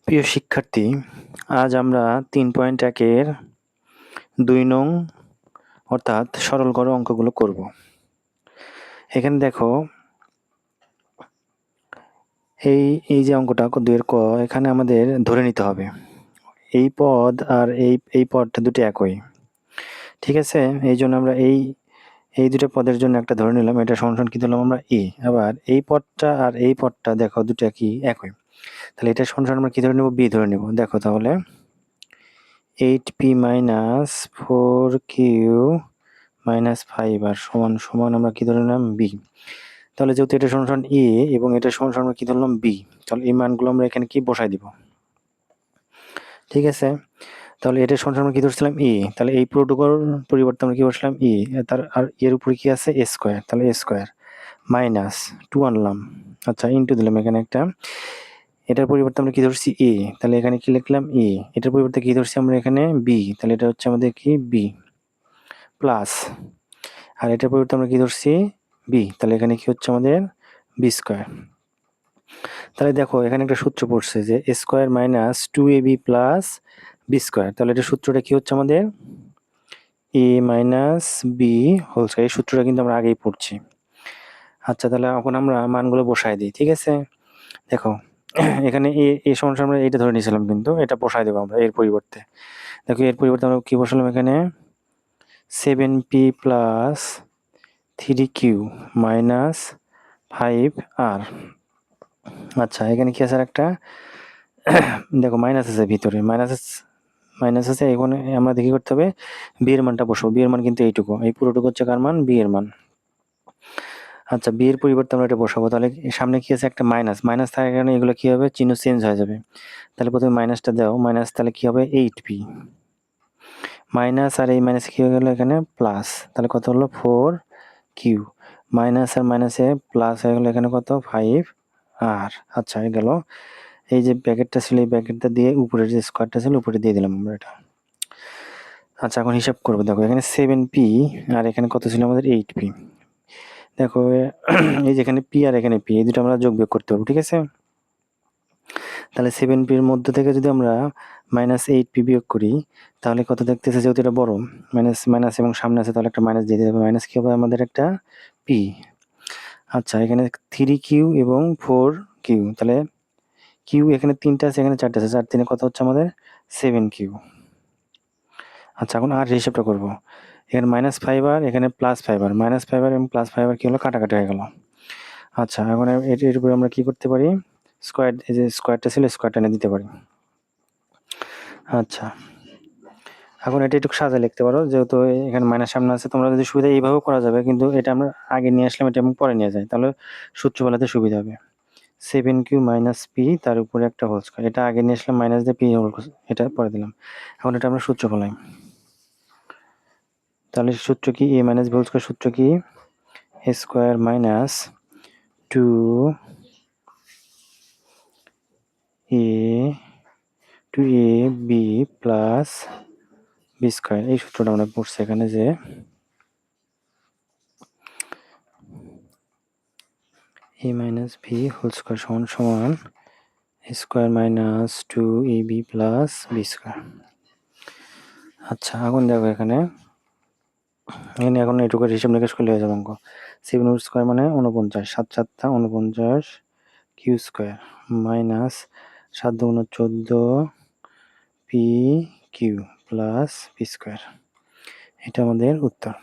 প্রিয় শিক্ষার্থী, আজ আমরা ৩.১-এর ২ নং অর্থাৎ সরল করো অঙ্কগুলো করব। এখানে দেখো, এই যে অঙ্কটা ২ এর ক, এখানে আমাদের ধরে নিতে হবে এই পদ আর এই পদটা দুটো একই। ঠিক আছে? এই জন্য আমরা এই দুটো পদের জন্য একটা ধরে নিলাম, এটা সমান কি ধরলাম আমরা এ। আবার এই পদটা আর এই পদটা দেখো দুটো কি একই, তাহলে এটা সমান আমরা কি ধরে নেব? বি ধরে নেব। দেখো তাহলে 8p minus 4q minus 5r সমান আমরা কি ধরে নিলাম? বি। তাহলে যেহেতু এটা সমান এ এবং এটা সমান আমরা কি ধরলাম? বি। তাহলে এই মানগুলো আমরা এখানে কি বসাই দিব। ঠিক আছে? তাহলে এটা সমান আমরা কি ধরছিলাম? এ। তাহলে এই পুরোটুকুর পরিবর্তে আমরা কি বসলাম? এ। তার আর এর উপরে কি আছে? এ স্কোয়ার। তাহলে এ স্কোয়ার মাইনাস 2 আনলাম, আচ্ছা ইন্টু দিলাম এখানে একটা। এটার পরিবর্তে আমরা কি ধরছি? এ। তাহলে এখানে কি লিখলাম? এ। এটার পরিবর্তে কি ধরছি আমরা এখানে? বি। তাহলে এটা হচ্ছে আমাদের কি? বি প্লাস, আর এটার পরিবর্তে আমরা কি ধরছি? বি। তাহলে এখানে কি হচ্ছে আমাদের? B square. তাহলে দেখো এখানে একটা সূত্র পড়ছে যে A square minus 2ab plus B square. তাহলে এটা সূত্রটা কি হচ্ছে আমাদের? A minus B whole square. এই সূত্রটা কিন্তু আমরা আগেই পড়ছি। আচ্ছা, তাহলে এখন আমরা মানগুলো বসাই দিই। ঠিক আছে? দেখো এখানে এ সমান আমরা এইটা ধরে নিয়েছিলাম, কিন্তু এটা বসাই দেবো আমরা এর পরিবর্তে। দেখো এর পরিবর্তে আমরা কি বসালাম এখানে? 7p plus 3q minus 5r। আচ্ছা, এখানে কি আছে একটা? দেখো মাইনাস আছে ভিতরে, মাইনাস আছে। এখানে আমরা দেখি করতে হবে বি এর মানটা বসবো। বি এর মান কিন্তু এইটুকু, এই পুরোটুকু হচ্ছে কার মান? বি এর মান। আচ্ছা, বি এর পরিবর্তে আমরা এটা বসাবো। তাহলে সামনে কি আছে? একটা মাইনাস থাকার কারণে এগুলো কি হবে? চিহ্ন চেঞ্জ হয়ে যাবে। তাহলে প্রথমে মাইনাসটা দাও, মাইনাস তাহলে কি হবে? 8p মাইনাস, আর এই মাইনাস কি হয়ে গেল এখানে? প্লাস। তাহলে কত হলো? 4q মাইনাস আর মাইনাসে প্লাস হয়ে গেল এখানে কত? 5r। আচ্ছা, হয়ে গেল। এই যে ব্র্যাকেটটা ছিল, এই ব্র্যাকেটটা দিয়ে উপরের যে স্কোয়ারটা ছিল উপরে দিয়ে দিলাম আমরা এটা। আচ্ছা, এখন হিসাব করবো। দেখো এখানে 7p আর এখানে কত ছিল আমাদের? 8p। দেখো এই যে এখানে পি আর এখানে পি, এই দুটো আমরা যোগ বিয়োগ করতে পারবো। ঠিক আছে? তাহলে 7p এর মধ্য থেকে যদি আমরা মাইনাস 8p বিয়োগ করি, তাহলে কত দেখতেছে? যেহেতু এটা বড়, মাইনাস এবং সামনে আছে, তাহলে একটা মাইনাস দিয়ে দিতে হবে। মাইনাস কি হবে আমাদের? একটা পি। আচ্ছা, এখানে 3q এবং 4q, তাহলে কিউ এখানে 3টা আছে, এখানে 4টা আছে, 4 3 কত হচ্ছে আমাদের? 7q। আচ্ছা, এখন আর হিসাবটা করবো। এখানে মাইনাস 5r, এখানে প্লাস 5r, মাইনাস 5r এবং প্লাস 5r কি হলো? কাটাকাটি হয়ে গেল। আচ্ছা, এখন এর উপরে আমরা কি করতে পারি? স্কোয়ার, এই যে স্কোয়ারটা ছিল স্কোয়ারটা এনে দিতে পারি। আচ্ছা, এখন এটা একটু সাজা লিখতে পারো, যেহেতু এখানে মাইনাস সামনে আছে। তোমরা যদি সুবিধা এইভাবেও করা যাবে, কিন্তু এটা আমরা আগে নিয়ে আসলাম, এটা আমি পরে নিয়ে যাই, তাহলে সূত্র বলাতে সুবিধা হবে। 7q মাইনাস পি, তার উপরে একটা হোল স্কোয়ার। এটা আগে নিয়ে আসলাম, মাইনাস দিয়ে পি হোল, এটা পরে দিলাম। এখন এটা আমরা সূত্র বলাই। তাহলে সূত্র কি? A minus B whole square. সূত্র কি? A square minus 2ab plus B square. এই সূত্রটা আমরা পড়ছি এখানে, যে A minus B whole square সমান সমান square minus 2ab plus B square. আচ্ছা, এখন দেখো এখানে এখন এটুকুর হিসাব নিকাশ করলে হয়ে যাবে অঙ্ক। 7 স্কোয়ার মানে 49, 7 7 49 q square minus 7 2 14 p q plus p square. এটা আমাদের উত্তর।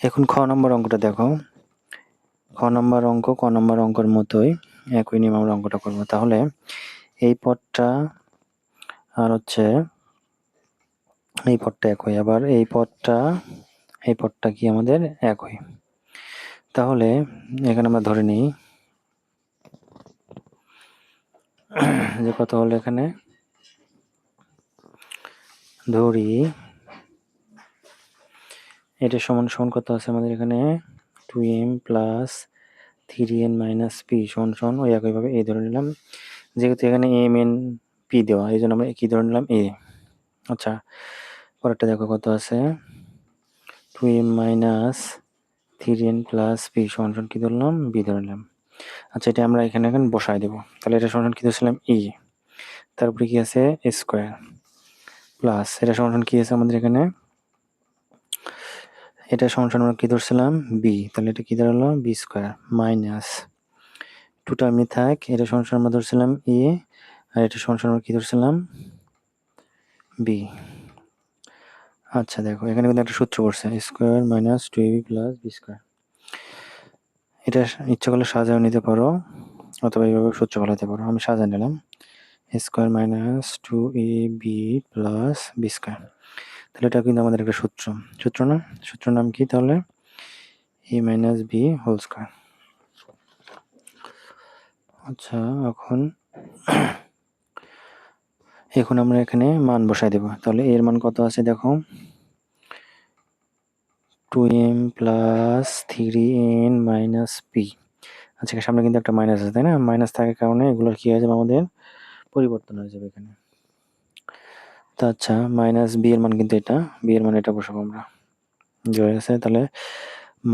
এখন খ নম্বর অঙ্কটা দেখো। ক নম্বর অঙ্কের মতোই একই নিয়মে আমরা অঙ্কটা করবো। তাহলে এই পদটা আর হচ্ছে এই পদটা একই, আবার এই পদটা কি আমাদের একই। তাহলে এখানে আমরা ধরে নিই যে কত হলো, এখানে ধরি এটা সমান সমান কত আছে আমাদের এখানে? 2m plus 3n minus P সমান সমান ওই একইভাবে এ ধরে নিলাম। যেহেতু এখানে এম এন পি দেওয়া, এই জন্য আমরা কি ধরে নিলাম? এ। আচ্ছা, পরেরটা দেখো কত আছে? 2m minus 3n plus P সমান সমান কি ধরলাম? বি ধরে নিলাম। আচ্ছা, এটা আমরা এখানে এখন বসায় দেব। তাহলে এটা সমান কি ধরছিলাম ই, তারপরে কি আছে স্কোয়ার, প্লাস এটা সমান কি আছে আমাদের এখানে, এটা সমান আমরা কি ধরছিলাম বি, তাহলে এটা কি দাঁড়ালো বি স্কোয়ার মাইনাস টুটা এমনি থাক, এটা সমান আমরা ধরছিলাম এ, আর এটা সমান আমরা কি ধরছিলাম বি। আচ্ছা দেখো এখানে কিন্তু একটা সূত্র পড়ছে, square minus two a b plus B square. এটা ইচ্ছা করলে সাজাও নিতে পারো অথবা এইভাবে সূত্র বলাতে পারো, আমি সাজা নিলাম square minus two A B plus B square. তাহলে এটা কিন্তু আমাদের একটা সূত্র না, সূত্র নাম কি তাহলে এ মাইনাস বি হোল স্কোয়ার। আচ্ছা এখন আমরা এখানে মান বসাই দেব। তাহলে এর মান কত আছে দেখো, 2m plus 3n minus P. আচ্ছা সামনে কিন্তু একটা মাইনাস আছে তাই না, মাইনাস থাকার কারণে এগুলো কি হয়ে যাবে আমাদের পরিবর্তন হয়ে যাবে এখানে। তো আচ্ছা মাইনাস বি এর মান কিন্তু এটা, বি এর মান এটা বসাবো আমরা, জয় আছে। তাহলে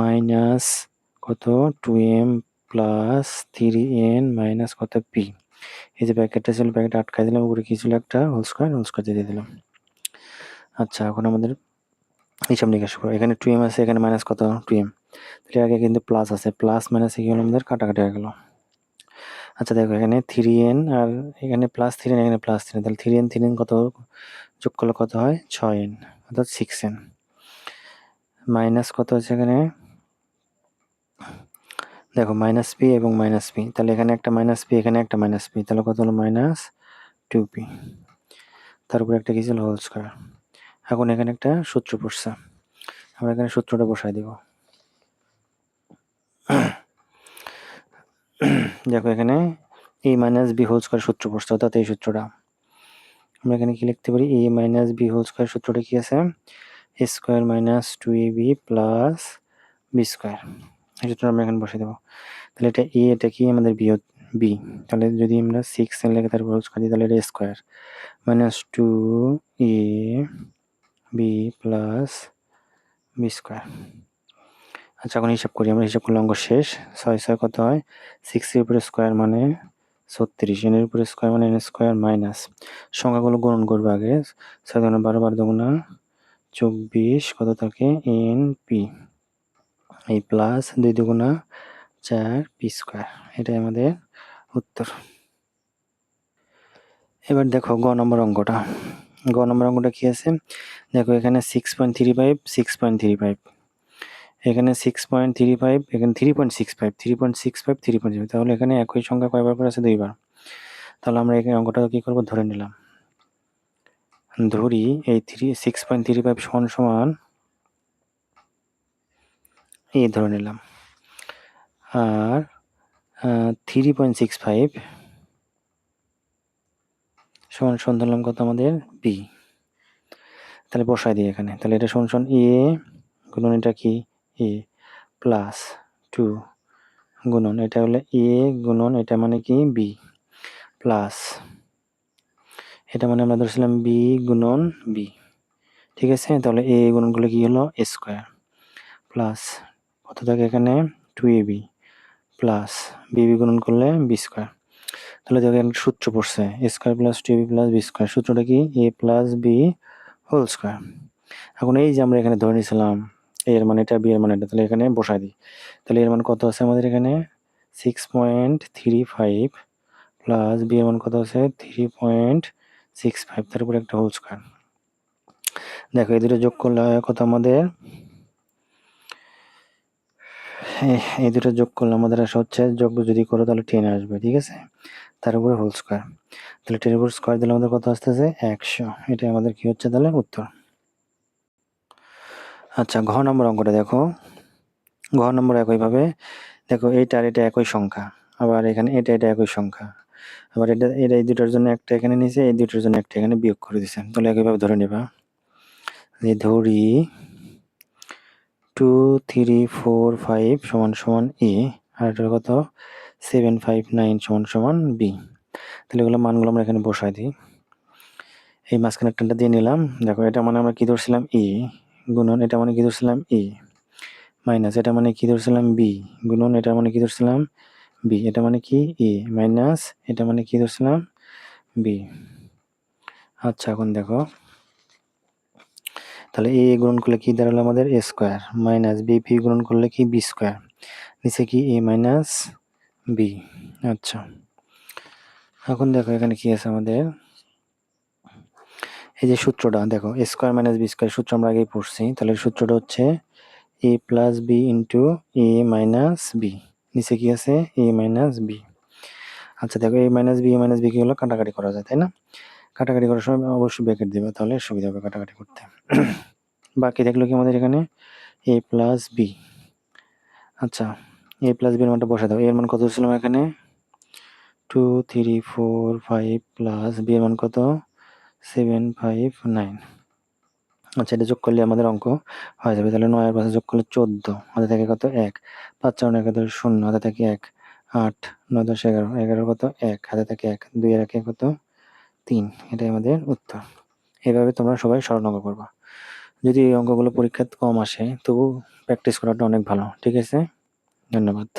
মাইনাস কত 2m প্লাস 3n মাইনাস কত পি। এই যে প্যাকেটটা ছিল প্যাকেট আটকাই দিলাম, উপরে কি ছিল একটা হোল স্কোয়ার দিয়ে দিলাম। আচ্ছা এখন আমাদের হিসাব নিকাশ করো, এখানে 2m আছে, এখানে মাইনাস কত 2m, তাহলে আগে কিন্তু প্লাস আছে, প্লাস মাইনাস কি হলো আমাদের কাটাকাটি হয়ে গেল। আচ্ছা দেখো এখানে 3n আর এখানে প্লাস 3n, এখানে প্লাস 3n, তাহলে 3n কত যোগ করলে কত হয় 6n, অর্থাৎ 6n মাইনাস কত হচ্ছে এখানে দেখো মাইনাস পি এবং মাইনাস পি, তাহলে এখানে একটা মাইনাস পি এখানে একটা মাইনাস পি, তাহলে কত হলো মাইনাস 2p, তারপরে একটা কি ছিল হোল স্কোয়ার। এখন এখানে একটা সূত্র পড়ছে, আমরা এখানে সূত্রটা বসাই দিব। দেখো এখানে এ মাইনাস বি হোল স্কোয়ার সূত্র পড়ছে, অর্থাৎ এই সূত্রটা আমরা এখানে কি লিখতে পারি, এ মাইনাস বি হোল স্কোয়ার সূত্রটা কি আছে এ square minus two A B plus B square, এই সূত্রটা আমরা এখানে বসে দেবো। তাহলে এটা এ, এটা কি আমাদের বি, তাহলে যদি আমরা 6n লিখে তারপর হোল স্কোয়ার দিই তাহলে এটা square minus two A B plus B square. আচ্ছা এখন হিসাব করি, আমরা হিসাব করলে অঙ্ক শেষ। 6 কত হয় 6 এর উপরে স্কোয়ার মানে 36, n এর উপরে স্কোয়ার মানে n স্কোয়ার মাইনাস সংখ্যাগুলো গুণন করবে আগে, 6 দুগুণা 12 12 দুগুণা 24 কত থাকে এন পি, এই প্লাস 2 দুগুণা 4 পি স্কোয়ার, এটাই আমাদের উত্তর। এবার দেখো গ নম্বর অঙ্কটা কি আছে দেখো, এখানে 6.35 6.35, এখানে 6.35, এখানে 3.65, তাহলে এখানে একই সংখ্যা কয়বার করে আছে দুইবার। তাহলে আমরা এখানে অঙ্কটা কি করব ধরে নিলাম, ধরি এই 6.35 সমান সমান এই ধরে নিলাম, আর 3.65 সমান সমান ধরলাম কত আমাদের বি। তাহলে বসাই দিই এখানে, তাহলে এটা সমান সমান এ গুণন এটা কি এ প্লাস 2 গুণন এটা হলো এ গুণন এটা মানে কি বি প্লাস এটা মানে আমরা ধরছিলাম বি গুণন বি, ঠিক আছে। তাহলে এ গুণন করলে কি হলো স্কোয়ার প্লাস কত থাকে এখানে 2ab প্লাস বি গুণন করলে বি স্কোয়ার। তাহলে দেখো একটা সূত্র পড়ছে square plus 2ab plus B square, সূত্রটা কি a plus b whole square. এখন এই যে আমরা এখানে ধরে নিয়েছিলাম এর মানে এটা বি এর মানে এটা, তাহলে এখানে বসাই দিই। তাহলে এর মান কত আছে আমাদের এখানে 6.35 প্লাস বি এর মান কত আছে 3.65, তারপরে একটা হোল স্কোয়ার। দেখো এই দুটো যোগ করলে কত আমাদের, এই দুটো যোগ করলে আমাদের আসা হচ্ছে, যোগ যদি করো তাহলে 10 আসবে, ঠিক আছে। তার উপরে হোল স্কোয়ার, তাহলে 10 উপর স্কোয়ার দিলে আমাদের কত আসতেছে 100, এটাই আমাদের কি হচ্ছে তাহলে উত্তর। আচ্ছা ঘ নম্বর অঙ্কটা দেখো, ঘ নম্বর একইভাবে দেখো এইটা আর এটা একই সংখ্যা, আবার এখানে এটা একই সংখ্যা, আবার এটা এই দুটোর জন্য একটা এখানে নিচে, এই দুটোর জন্য একটা এখানে বিয়োগ করে দিছে। তাহলে একইভাবে ধরে নিবা, ধরি 2 3 4 5 সমান সমান এ, আর এটা কত 7 5 9 সমান সমান বি। তাহলে এগুলো মানগুলো আমরা এখানে বসাই দিই, এই মাঝখানে একটা দিয়ে নিলাম। দেখো এটা মানে আমরা কি ধরছিলাম এ গুণন এটা মানে কি ধরছিলাম এ মাইনাস এটা মানে কি ধরছিলাম বি গুণন এটা মানে কি ধরছিলাম বি, এটা মানে কি এ মাইনাস এটা মানে কি ধরছিলাম বি। আচ্ছা এখন দেখো তাহলে এ গুণন করলে কি দাঁড়ালো আমাদের এ স্কোয়ার মাইনাস বি পি গুণন করলে কি বি স্কোয়ার, নিচে কি এ মাইনাস বি। আচ্ছা এখন দেখো এখানে কি আছে আমাদের, এই যে সূত্রটা দেখো এ স্কোয়ার মাইনাস বি স্কোয়ার সূত্র আমরা আগেই পড়ছি, তাহলে সূত্রটা হচ্ছে এ প্লাস বি ইন্টু এ মাইনাস বি, নিচে কি আছে এ মাইনাস বি। আচ্ছা দেখো এ মাইনাস বি কি হলো কাটাকাটি করা যায় তাই না, কাটাকাটি করার সময় অবশ্যই ব্র্যাকেট দেবে তাহলে সুবিধা হবে কাটাকাটি করতে। বাকি দেখলো কি আমাদের এখানে এ প্লাস বি। আচ্ছা এ প্লাস বির মানটা বসে দাও, এর মান কত ছিল এখানে 2 3 4 5 প্লাস বি এর মান কত 7 5 9। আচ্ছা এটা যোগ করলে আমাদের অঙ্ক হয়ে যাবে, তাহলে 9 আর 5 যোগ করলে 14, হাতে থাকে কত 1, 5 4 9 10 0, হাতে থাকে 1, 8 9 10 11, 11 কত 1, হাতে থাকে 1, 2 এর 1 কত 3, এটাই আমাদের উত্তর। এভাবে তোমরা সবাই সরল অঙ্ক করবা। যদি এই অঙ্কগুলো পরীক্ষায় কম আসে তবু প্র্যাকটিস করাটা অনেক ভালো। ঠিক আছে, ধন্যবাদ।